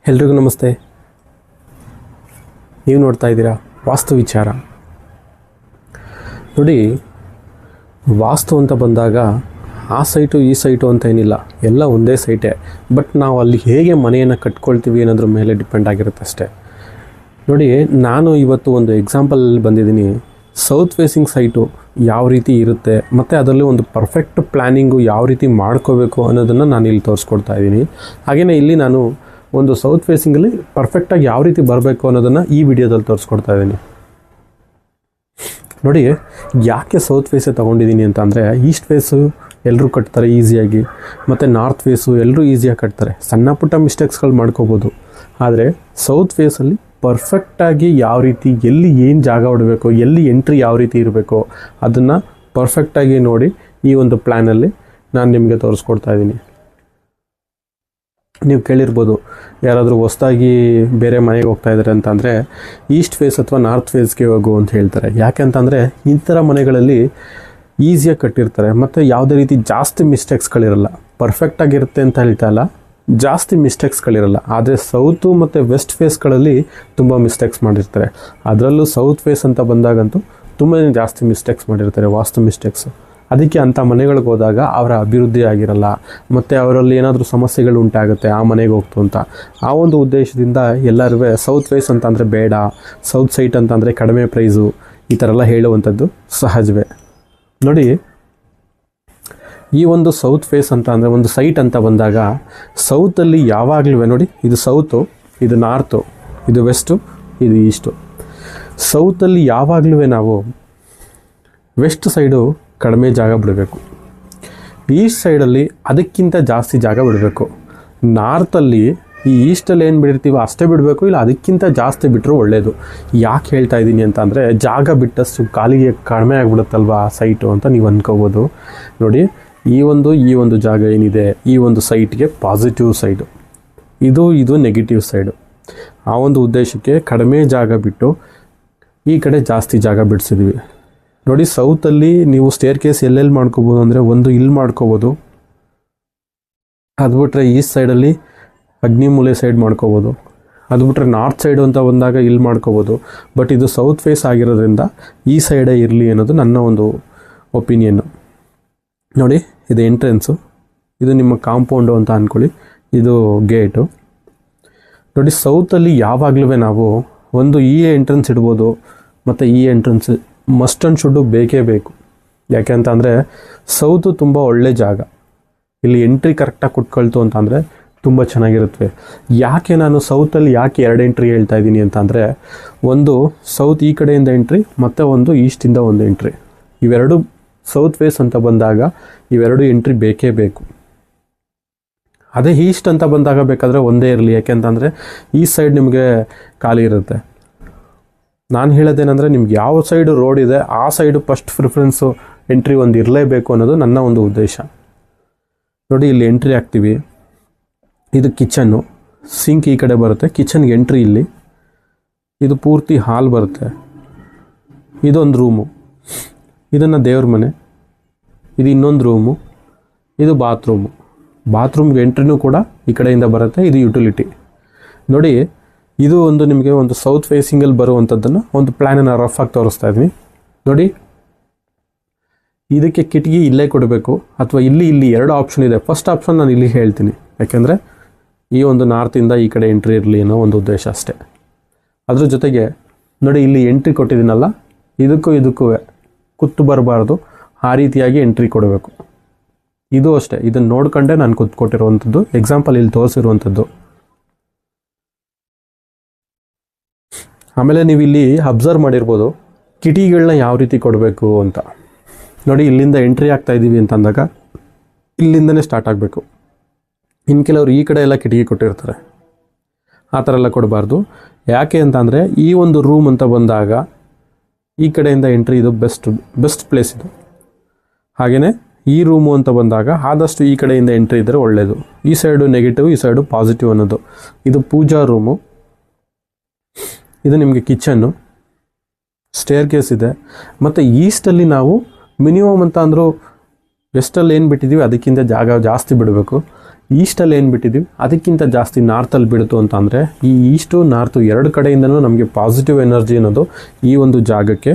ಎಲ್ರಿಗೂ ನಮಸ್ತೆ. ನೀವು ನೋಡ್ತಾ ಇದ್ದೀರಾ ವಾಸ್ತು ವಿಚಾರ. ನೋಡಿ, ವಾಸ್ತು ಅಂತ ಬಂದಾಗ ಆ ಸೈಟು ಈ ಸೈಟು ಅಂತ ಏನಿಲ್ಲ, ಎಲ್ಲ ಒಂದೇ ಸೈಟೇ. ಬಟ್ ನಾವು ಅಲ್ಲಿ ಹೇಗೆ ಮನೆಯನ್ನು ಕಟ್ಕೊಳ್ತೀವಿ ಅನ್ನೋದ್ರ ಮೇಲೆ ಡಿಪೆಂಡ್ ಆಗಿರುತ್ತೆ ಅಷ್ಟೇ. ನೋಡಿ, ನಾನು ಇವತ್ತು ಒಂದು ಎಕ್ಸಾಂಪಲ್ ಬಂದಿದ್ದೀನಿ. ಸೌತ್ ಫೇಸಿಂಗ್ ಸೈಟು ಯಾವ ರೀತಿ ಇರುತ್ತೆ ಮತ್ತು ಅದರಲ್ಲಿ ಒಂದು ಪರ್ಫೆಕ್ಟ್ ಪ್ಲ್ಯಾನಿಂಗು ಯಾವ ರೀತಿ ಮಾಡ್ಕೋಬೇಕು ಅನ್ನೋದನ್ನು ನಾನು ಇಲ್ಲಿ ತೋರಿಸ್ಕೊಡ್ತಾ ಇದ್ದೀನಿ. ಹಾಗೆಯೇ ಇಲ್ಲಿ ನಾನು ಒಂದು ಸೌತ್ ಫೇಸಿಂಗಲ್ಲಿ ಪರ್ಫೆಕ್ಟಾಗಿ ಯಾವ ರೀತಿ ಬರಬೇಕು ಅನ್ನೋದನ್ನು ಈ ವಿಡಿಯೋದಲ್ಲಿ ತೋರಿಸ್ಕೊಡ್ತಾ ಇದ್ದೀನಿ. ನೋಡಿ, ಯಾಕೆ ಸೌತ್ ಫೇಸೇ ತೊಗೊಂಡಿದ್ದೀನಿ ಅಂತ ಅಂದರೆ, ಈಸ್ಟ್ ಫೇಸು ಎಲ್ಲರೂ ಕಟ್ತಾರೆ ಈಸಿಯಾಗಿ, ಮತ್ತು ನಾರ್ತ್ ಫೇಸು ಎಲ್ಲರೂ ಈಸಿಯಾಗಿ ಕಟ್ತಾರೆ. ಸಣ್ಣ ಪುಟ್ಟ ಮಿಸ್ಟೇಕ್ಸ್ಗಳು ಮಾಡ್ಕೋಬೋದು. ಆದರೆ ಸೌತ್ ಫೇಸಲ್ಲಿ ಪರ್ಫೆಕ್ಟಾಗಿ ಯಾವ ರೀತಿ, ಎಲ್ಲಿ ಏನು ಜಾಗ ಹೊಡಬೇಕು, ಎಲ್ಲಿ ಎಂಟ್ರಿ ಯಾವ ರೀತಿ ಇರಬೇಕು, ಅದನ್ನು ಪರ್ಫೆಕ್ಟಾಗಿ ನೋಡಿ ಈ ಒಂದು ಪ್ಲ್ಯಾನಲ್ಲಿ ನಾನು ನಿಮಗೆ ತೋರಿಸ್ಕೊಡ್ತಾ ಇದ್ದೀನಿ. ನೀವು ಕೇಳಿರ್ಬೋದು, ಯಾರಾದರೂ ಹೊಸ್ದಾಗಿ ಬೇರೆ ಮನೆಗೆ ಹೋಗ್ತಾ ಇದ್ದಾರೆ ಅಂತಂದರೆ ಈಸ್ಟ್ ಫೇಸ್ ಅಥವಾ ನಾರ್ತ್ ಫೇಸ್ಗೆ ಹೋಗು ಅಂತ ಹೇಳ್ತಾರೆ. ಯಾಕೆ ಅಂತಂದರೆ ಈ ಥರ ಮನೆಗಳಲ್ಲಿ ಈಸಿಯಾಗಿ ಕಟ್ಟಿರ್ತಾರೆ ಮತ್ತು ಯಾವುದೇ ರೀತಿ ಜಾಸ್ತಿ ಮಿಸ್ಟೇಕ್ಸ್ಗಳಿರಲ್ಲ. ಪರ್ಫೆಕ್ಟಾಗಿರುತ್ತೆ ಅಂತ ಹೇಳ್ತಾ ಇಲ್ಲ, ಜಾಸ್ತಿ ಮಿಸ್ಟೇಕ್ಸ್ಗಳಿರಲ್ಲ. ಆದರೆ ಸೌತು ಮತ್ತು ವೆಸ್ಟ್ ಫೇಸ್ಗಳಲ್ಲಿ ತುಂಬ ಮಿಸ್ಟೇಕ್ಸ್ ಮಾಡಿರ್ತಾರೆ. ಅದರಲ್ಲೂ ಸೌತ್ ಫೇಸ್ ಅಂತ ಬಂದಾಗಂತೂ ತುಂಬಾ ಜಾಸ್ತಿ ಮಿಸ್ಟೇಕ್ಸ್ ಮಾಡಿರ್ತಾರೆ, ವಾಸ್ತು ಮಿಸ್ಟೇಕ್ಸು. ಅದಕ್ಕೆ ಅಂಥ ಮನೆಗಳಿಗೆ ಹೋದಾಗ ಅವರ ಅಭಿವೃದ್ಧಿ ಆಗಿರಲ್ಲ ಮತ್ತು ಅವರಲ್ಲಿ ಏನಾದರೂ ಸಮಸ್ಯೆಗಳು ಉಂಟಾಗುತ್ತೆ ಆ ಮನೆಗೆ ಹೋಗ್ತು ಅಂತ. ಆ ಒಂದು ಉದ್ದೇಶದಿಂದ ಎಲ್ಲರೂ ಸೌತ್ ಫೇಸ್ ಅಂತಂದರೆ ಬೇಡ, ಸೌತ್ ಸೈಟ್ ಅಂತಂದರೆ ಕಡಿಮೆ ಪ್ರೈಸು, ಈ ಥರ ಎಲ್ಲ ಹೇಳುವಂಥದ್ದು ಸಹಜವೇ. ನೋಡಿ, ಈ ಒಂದು ಸೌತ್ ಫೇಸ್ ಅಂತ ಅಂದರೆ ಒಂದು ಸೈಟ್ ಅಂತ ಬಂದಾಗ ಸೌತಲ್ಲಿ ಯಾವಾಗಲೂ ನೋಡಿ, ಇದು ಸೌತು, ಇದು ನಾರ್ತು, ಇದು ವೆಸ್ಟು, ಇದು ಈಸ್ಟು. ಸೌತಲ್ಲಿ ಯಾವಾಗಲೂ ನಾವು ವೆಸ್ಟ್ ಸೈಡು ಕಡಿಮೆ ಜಾಗ ಬಿಡಬೇಕು, ಈಸ್ಟ್ ಸೈಡಲ್ಲಿ ಅದಕ್ಕಿಂತ ಜಾಸ್ತಿ ಜಾಗ ಬಿಡಬೇಕು. ನಾರ್ತಲ್ಲಿ ಈ ಈಸ್ಟಲ್ಲಿ ಏನು ಬಿಡಿರ್ತೀವೋ ಅಷ್ಟೇ ಬಿಡಬೇಕು, ಇಲ್ಲ ಅದಕ್ಕಿಂತ ಜಾಸ್ತಿ ಬಿಟ್ಟರು ಒಳ್ಳೆಯದು. ಯಾಕೆ ಹೇಳ್ತಾ ಇದ್ದೀನಿ ಅಂತ ಅಂದರೆ, ಜಾಗ ಬಿಟ್ಟಷ್ಟು ಕಾಲಿಗೆ ಕಡಿಮೆ ಆಗಿಬಿಡುತ್ತಲ್ವ ಆ ಸೈಟು ಅಂತ ನೀವು ಅಂದ್ಕೋಬೋದು. ನೋಡಿ, ಈ ಒಂದು ಜಾಗ ಏನಿದೆ, ಈ ಒಂದು ಸೈಟ್ಗೆ ಪಾಸಿಟಿವ್ ಸೈಡು, ಇದು ನೆಗೆಟಿವ್ ಸೈಡು. ಆ ಒಂದು ಉದ್ದೇಶಕ್ಕೆ ಕಡಿಮೆ ಜಾಗ ಬಿಟ್ಟು ಈ ಕಡೆ ಜಾಸ್ತಿ ಜಾಗ ಬಿಡಿಸಿದ್ವಿ. ನೋಡಿ, ಸೌತಲ್ಲಿ ನೀವು ಸ್ಟೇರ್ ಕೇಸ್ ಎಲ್ಲೆಲ್ಲಿ ಮಾಡ್ಕೋಬೋದು ಅಂದರೆ, ಒಂದು ಇಲ್ಲಿ ಮಾಡ್ಕೋಬೋದು, ಅದು ಬಿಟ್ಟರೆ ಈಸ್ಟ್ ಸೈಡಲ್ಲಿ ಅಗ್ನಿಮೂಲೆ ಸೈಡ್ ಮಾಡ್ಕೋಬೋದು, ಅದು ಬಿಟ್ಟರೆ ನಾರ್ತ್ ಸೈಡು ಅಂತ ಬಂದಾಗ ಇಲ್ಲಿ ಮಾಡ್ಕೋಬೋದು. ಬಟ್ ಇದು ಸೌತ್ ಫೇಸ್ ಆಗಿರೋದ್ರಿಂದ ಈ ಸೈಡೇ ಇರಲಿ ಅನ್ನೋದು ನನ್ನ ಒಂದು ಒಪಿನಿಯನ್ನು. ನೋಡಿ, ಇದು ಎಂಟ್ರೆನ್ಸು, ಇದು ನಿಮ್ಮ ಕಾಂಪೌಂಡು ಅಂತ ಅಂದ್ಕೊಳ್ಳಿ, ಇದು ಗೇಟು. ನೋಡಿ, ಸೌತಲ್ಲಿ ಯಾವಾಗಲೂ ನಾವು ಒಂದು ಈ ಎಂಟ್ರೆನ್ಸ್ ಇಡ್ಬೋದು ಮತ್ತು ಈ ಎಂಟ್ರೆನ್ಸ್ ಮಸ್ಟ್ ಆ್ಯಂಡ್ ಶುಡ್ಡು ಬೇಕೇ ಬೇಕು. ಯಾಕೆ ಅಂತ ಅಂದರೆ ಸೌತು ತುಂಬ ಒಳ್ಳೆ ಜಾಗ, ಇಲ್ಲಿ ಎಂಟ್ರಿ ಕರೆಕ್ಟಾಗಿ ಕುಟ್ಕೊಳ್ತು ಅಂತಂದರೆ ತುಂಬ ಚೆನ್ನಾಗಿರುತ್ತವೆ. ಯಾಕೆ ನಾನು ಸೌತಲ್ಲಿ ಯಾಕೆ 2 ಎಂಟ್ರಿ ಹೇಳ್ತಾ ಇದ್ದೀನಿ ಅಂತ ಅಂದರೆ, ಒಂದು ಸೌತ್ ಈ ಕಡೆಯಿಂದ ಎಂಟ್ರಿ ಮತ್ತು ಒಂದು ಈಸ್ಟಿಂದ ಒಂದು ಎಂಟ್ರಿ. ಇವೆರಡು ಸೌತ್ ಫೇಸ್ ಅಂತ ಬಂದಾಗ ಇವೆರಡು ಎಂಟ್ರಿ ಬೇಕೇ ಬೇಕು. ಅದೇ ಈಸ್ಟ್ ಅಂತ ಬಂದಾಗ ಬೇಕಾದರೆ ಒಂದೇ ಇರಲಿ, ಯಾಕೆಂತಂದರೆ ಈ ಸೈಡ್ ನಿಮಗೆ ಖಾಲಿ ಇರುತ್ತೆ. ನಾನು ಹೇಳೋದೇನೆಂದರೆ, ನಿಮ್ಗೆ ಯಾವ ಸೈಡು ರೋಡ್ ಇದೆ ಆ ಸೈಡು ಫಸ್ಟ್ ಪ್ರಿಫರೆನ್ಸು ಎಂಟ್ರಿ ಒಂದು ಇರಲೇಬೇಕು ಅನ್ನೋದು ನನ್ನ ಒಂದು ಉದ್ದೇಶ. ನೋಡಿ, ಇಲ್ಲಿ ಎಂಟ್ರಿ ಆಗ್ತೀವಿ, ಇದು ಕಿಚನ್ನು, ಸಿಂಕ್ ಈ ಕಡೆ ಬರುತ್ತೆ, ಕಿಚನ್ಗೆ ಎಂಟ್ರಿ ಇಲ್ಲಿ, ಇದು ಪೂರ್ತಿ ಹಾಲ್ ಬರುತ್ತೆ, ಇದೊಂದು ರೂಮು, ಇದನ್ನು ದೇವ್ರ ಮನೆ, ಇದು ಇನ್ನೊಂದು ರೂಮು, ಇದು ಬಾತ್ರೂಮ್ಗೆ ಎಂಟ್ರಿನೂ ಕೂಡ ಈ ಕಡೆಯಿಂದ ಬರುತ್ತೆ, ಇದು ಯುಟಿಲಿಟಿ. ನೋಡಿ, ಇದು ಒಂದು ನಿಮಗೆ ಒಂದು ಸೌತ್ ಫೇಸಿಂಗಲ್ಲಿ ಬರುವಂಥದ್ದನ್ನು ಒಂದು ಪ್ಲ್ಯಾನನ್ನು ರಫ್ ಆಗಿ ತೋರಿಸ್ತಾ ಇದ್ದೀನಿ. ನೋಡಿ, ಇದಕ್ಕೆ ಕಿಟಕಿ ಇಲ್ಲೇ ಕೊಡಬೇಕು ಅಥವಾ ಇಲ್ಲಿ 2 ಆಪ್ಷನ್ ಇದೆ. ಫಸ್ಟ್ ಆಪ್ಷನ್ ನಾನು ಇಲ್ಲಿ ಹೇಳ್ತೀನಿ, ಯಾಕೆಂದರೆ ಈ ಒಂದು ನಾರ್ತಿಂದ ಈ ಕಡೆ ಎಂಟ್ರಿ ಇರಲಿ ಅನ್ನೋ ಒಂದು ಉದ್ದೇಶ ಅಷ್ಟೇ. ಅದ್ರ ಜೊತೆಗೆ ನೋಡಿ, ಇಲ್ಲಿ ಎಂಟ್ರಿ ಕೊಟ್ಟಿದ್ದೀನಲ್ಲ, ಇದಕ್ಕೂ ಕುತ್ತು ಬರಬಾರ್ದು, ಆ ರೀತಿಯಾಗಿ ಎಂಟ್ರಿ ಕೊಡಬೇಕು. ಇದು ಅಷ್ಟೇ, ಇದನ್ನು ನೋಡ್ಕೊಂಡೆ ನಾನು ಕೊಟ್ಟಿರುವಂಥದ್ದು, ಎಕ್ಸಾಂಪಲ್ ಇಲ್ಲಿ ತೋರಿಸಿರುವಂಥದ್ದು. ಆಮೇಲೆ ನೀವು ಇಲ್ಲಿ ಅಬ್ಸರ್ವ್ ಮಾಡಿರ್ಬೋದು ಕಿಟಕಿಗಳನ್ನ ಯಾವ ರೀತಿ ಕೊಡಬೇಕು ಅಂತ. ನೋಡಿ, ಇಲ್ಲಿಂದ ಎಂಟ್ರಿ ಆಗ್ತಾ ಇದ್ದೀವಿ ಅಂತ ಅಂದಾಗ ಇಲ್ಲಿಂದನೇ ಸ್ಟಾರ್ಟ್ ಆಗಬೇಕು. ಇನ್ನು ಕೆಲವರು ಈ ಕಡೆ ಎಲ್ಲ ಕಿಟಕಿ ಕೊಟ್ಟಿರ್ತಾರೆ, ಆ ಥರ ಎಲ್ಲ ಕೊಡಬಾರ್ದು. ಯಾಕೆ ಅಂತಂದರೆ ಈ ಒಂದು ರೂಮ್ ಅಂತ ಬಂದಾಗ ಈ ಕಡೆಯಿಂದ ಎಂಟ್ರಿ ಇದು ಬೆಸ್ಟ್ ಪ್ಲೇಸ್ ಇದು. ಹಾಗೆಯೇ ಈ ರೂಮು ಅಂತ ಬಂದಾಗ ಆದಷ್ಟು ಈ ಕಡೆಯಿಂದ ಎಂಟ್ರಿ ಇದ್ದರೆ ಒಳ್ಳೆಯದು. ಈ ಸೈಡು ನೆಗೆಟಿವ್, ಈ ಸೈಡು ಪಾಸಿಟಿವ್ ಅನ್ನೋದು. ಇದು ಪೂಜಾ ರೂಮು, ಇದು ನಿಮಗೆ ಕಿಚನ್ನು, ಸ್ಟೇರ್ ಕೇಸ್ ಇದೆ. ಮತ್ತು ಈಸ್ಟಲ್ಲಿ ನಾವು ಮಿನಿಮಮ್ ಅಂತ ಅಂದರೂ ವೆಸ್ಟಲ್ಲಿ ಏನು ಬಿಟ್ಟಿದ್ದೀವಿ ಅದಕ್ಕಿಂತ ಜಾಗ ಜಾಸ್ತಿ ಬಿಡಬೇಕು. ಈಸ್ಟಲ್ಲಿ ಏನು ಬಿಟ್ಟಿದ್ದೀವಿ ಅದಕ್ಕಿಂತ ಜಾಸ್ತಿ ನಾರ್ತಲ್ಲಿ ಬಿಡ್ತು ಅಂತ ಅಂದರೆ ಈ ಈಸ್ಟು ನಾರ್ತು ಎರಡು ಕಡೆಯಿಂದನೂ ನಮಗೆ ಪಾಸಿಟಿವ್ ಎನರ್ಜಿ ಅನ್ನೋದು ಈ ಒಂದು ಜಾಗಕ್ಕೆ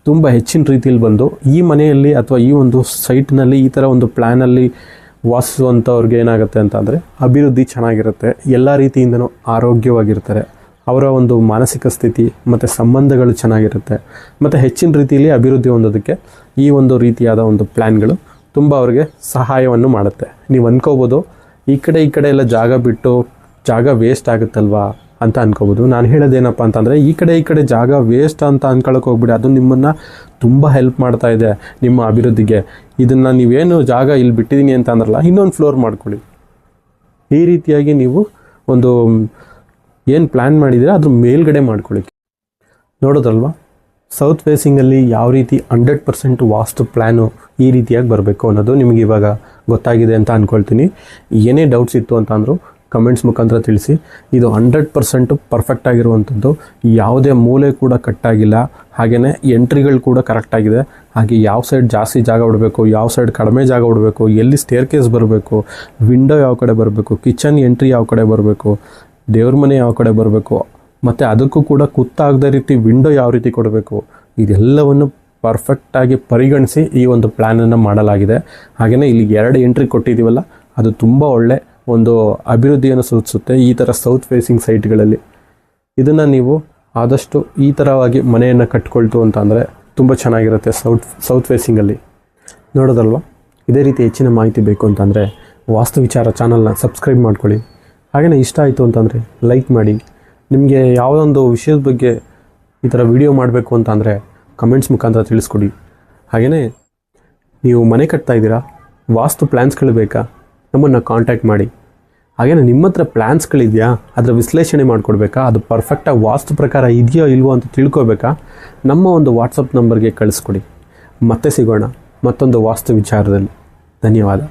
ತುಂಬ ಹೆಚ್ಚಿನ ರೀತಿಯಲ್ಲಿ ಬಂದು ಈ ಮನೆಯಲ್ಲಿ ಅಥವಾ ಈ ಒಂದು ಸೈಟ್ನಲ್ಲಿ ಈ ಥರ ಒಂದು ಪ್ಲ್ಯಾನಲ್ಲಿ ವಾಸಿಸುವಂಥವ್ರಿಗೆ ಏನಾಗುತ್ತೆ ಅಂತಂದರೆ ಅಭಿವೃದ್ಧಿ ಚೆನ್ನಾಗಿರುತ್ತೆ, ಎಲ್ಲ ರೀತಿಯಿಂದನೂ ಆರೋಗ್ಯವಾಗಿರ್ತಾರೆ, ಅವರ ಒಂದು ಮಾನಸಿಕ ಸ್ಥಿತಿ ಮತ್ತು ಸಂಬಂಧಗಳು ಚೆನ್ನಾಗಿರುತ್ತೆ, ಮತ್ತು ಹೆಚ್ಚಿನ ರೀತಿಯಲ್ಲಿ ಅಭಿವೃದ್ಧಿ ಹೊಂದೋದಕ್ಕೆ ಈ ಒಂದು ರೀತಿಯಾದ ಒಂದು ಪ್ಲ್ಯಾನ್ಗಳು ತುಂಬ ಅವ್ರಿಗೆ ಸಹಾಯವನ್ನು ಮಾಡುತ್ತೆ. ನೀವು ಅಂದ್ಕೋಬೋದು ಈ ಕಡೆ ಎಲ್ಲ ಜಾಗ ಬಿಟ್ಟು ಜಾಗ ವೇಸ್ಟ್ ಆಗುತ್ತಲ್ವಾ ಅಂತ ಅನ್ಕೋಬೋದು. ನಾನು ಹೇಳೋದೇನಪ್ಪ ಅಂತಂದರೆ ಈ ಕಡೆ ಜಾಗ ವೇಸ್ಟ್ ಅಂತ ಅಂದ್ಕೊಳ್ಳೋಕೆ ಹೋಗ್ಬಿಡಿ, ಅದು ನಿಮ್ಮನ್ನು ತುಂಬ ಹೆಲ್ಪ್ ಮಾಡ್ತಾ ಇದೆ ನಿಮ್ಮ ಅಭಿವೃದ್ಧಿಗೆ. ಇದನ್ನು ನೀವೇನು ಜಾಗ ಇಲ್ಲಿ ಬಿಟ್ಟಿದ್ದೀನಿ ಅಂತ ಅಂದ್ರಲ್ಲ, ಇನ್ನೊಂದು ಫ್ಲೋರ್ ಮಾಡ್ಕೊಳ್ಳಿ. ಈ ರೀತಿಯಾಗಿ ನೀವು ಒಂದು ಏನು ಪ್ಲ್ಯಾನ್ ಮಾಡಿದರೆ ಅದ್ರ ಮೇಲ್ಗಡೆ ಮಾಡ್ಕೊಳ್ಳಿ. ನೋಡೋದಲ್ವಾ ಸೌತ್ ಫೇಸಿಂಗಲ್ಲಿ ಯಾವ ರೀತಿ 100% ವಾಸ್ತು ಪ್ಲ್ಯಾನು ಈ ರೀತಿಯಾಗಿ ಬರಬೇಕು ಅನ್ನೋದು ನಿಮಗೆ ಇವಾಗ ಗೊತ್ತಾಗಿದೆ ಅಂತ ಅಂದ್ಕೊಳ್ತೀನಿ. ಏನೇ ಡೌಟ್ಸ್ ಇತ್ತು ಅಂತ ಅಂದರೂ ಕಮೆಂಟ್ಸ್ ಮುಖಾಂತರ ತಿಳಿಸಿ. ಇದು 100% ಪರ್ಫೆಕ್ಟ್ ಆಗಿರುವಂಥದ್ದು, ಯಾವುದೇ ಮೂಲೆ ಕೂಡ ಕಟ್ಟಾಗಿಲ್ಲ, ಹಾಗೆಯೇ ಎಂಟ್ರಿಗಳು ಕೂಡ ಕರೆಕ್ಟಾಗಿದೆ. ಹಾಗೆ ಯಾವ ಸೈಡ್ ಜಾಸ್ತಿ ಜಾಗ ಬಿಡಬೇಕು, ಯಾವ ಸೈಡ್ ಕಡಿಮೆ ಜಾಗ ಬಿಡಬೇಕು, ಎಲ್ಲಿ ಸ್ಟೇರ್ ಕೇಸ್ ಬರಬೇಕು, ವಿಂಡೋ ಯಾವ ಕಡೆ ಬರಬೇಕು, ಕಿಚನ್ ಎಂಟ್ರಿ ಯಾವ ಕಡೆ ಬರಬೇಕು, ದೇವ್ರ ಮನೆ ಯಾವ ಕಡೆ ಬರಬೇಕು, ಮತ್ತು ಅದಕ್ಕೂ ಕೂಡ ಕುತ್ತಾಗದ ರೀತಿ ವಿಂಡೋ ಯಾವ ರೀತಿ ಕೊಡಬೇಕು, ಇದೆಲ್ಲವನ್ನು ಪರ್ಫೆಕ್ಟಾಗಿ ಪರಿಗಣಿಸಿ ಈ ಒಂದು ಪ್ಲ್ಯಾನನ್ನು ಮಾಡಲಾಗಿದೆ. ಹಾಗೆಯೇ ಇಲ್ಲಿ 2 ಎಂಟ್ರಿ ಕೊಟ್ಟಿದ್ದೀವಲ್ಲ, ಅದು ತುಂಬ ಒಳ್ಳೆ ಒಂದು ಅಭಿವೃದ್ಧಿಯನ್ನು ಸೂಚಿಸುತ್ತೆ ಈ ಥರ ಸೌತ್ ಫೇಸಿಂಗ್ ಸೈಟ್ಗಳಲ್ಲಿ. ಇದನ್ನು ನೀವು ಆದಷ್ಟು ಈ ಥರವಾಗಿ ಮನೆಯನ್ನು ಕಟ್ಕೊಳ್ತು ಅಂತ ಅಂದರೆ ತುಂಬ ಚೆನ್ನಾಗಿರುತ್ತೆ ಸೌತ್ ಫೇಸಿಂಗಲ್ಲಿ. ನೋಡೋದಲ್ವ, ಇದೇ ರೀತಿ ಹೆಚ್ಚಿನ ಮಾಹಿತಿ ಬೇಕು ಅಂತಂದರೆ ವಾಸ್ತು ವಿಚಾರ ಚಾನಲ್ನ ಸಬ್ಸ್ಕ್ರೈಬ್ ಮಾಡ್ಕೊಳ್ಳಿ. ಹಾಗೆಯೇ ಇಷ್ಟ ಆಯಿತು ಅಂತಂದರೆ ಲೈಕ್ ಮಾಡಿ. ನಿಮಗೆ ಯಾವುದೊಂದು ವಿಷಯದ ಬಗ್ಗೆ ಈ ಥರ ವಿಡಿಯೋ ಮಾಡಬೇಕು ಅಂತ ಅಂದರೆ ಕಮೆಂಟ್ಸ್ ಮುಖಾಂತರ ತಿಳಿಸ್ಕೊಡಿ. ಹಾಗೆಯೇ ನೀವು ಮನೆ ಕಟ್ತಾ ಇದ್ದೀರಾ, ವಾಸ್ತು ಪ್ಲ್ಯಾನ್ಸ್ಗಳು ಬೇಕಾ, ನಮ್ಮನ್ನು ಕಾಂಟ್ಯಾಕ್ಟ್ ಮಾಡಿ. ಹಾಗೆಯೇ ನಿಮ್ಮ ಹತ್ರ ಪ್ಲ್ಯಾನ್ಸ್ಗಳಿದೆಯಾ, ಅದರ ವಿಶ್ಲೇಷಣೆ ಮಾಡಿಕೊಡ್ಬೇಕಾ, ಅದು ಪರ್ಫೆಕ್ಟಾಗಿ ವಾಸ್ತು ಪ್ರಕಾರ ಇದೆಯೋ ಇಲ್ವೋ ಅಂತ ತಿಳ್ಕೊಬೇಕಾ, ನಮ್ಮ ಒಂದು ವಾಟ್ಸಪ್ ನಂಬರ್ಗೆ ಕಳಿಸ್ಕೊಡಿ. ಮತ್ತೆ ಸಿಗೋಣ ಮತ್ತೊಂದು ವಾಸ್ತು ವಿಚಾರದಲ್ಲಿ. ಧನ್ಯವಾದ.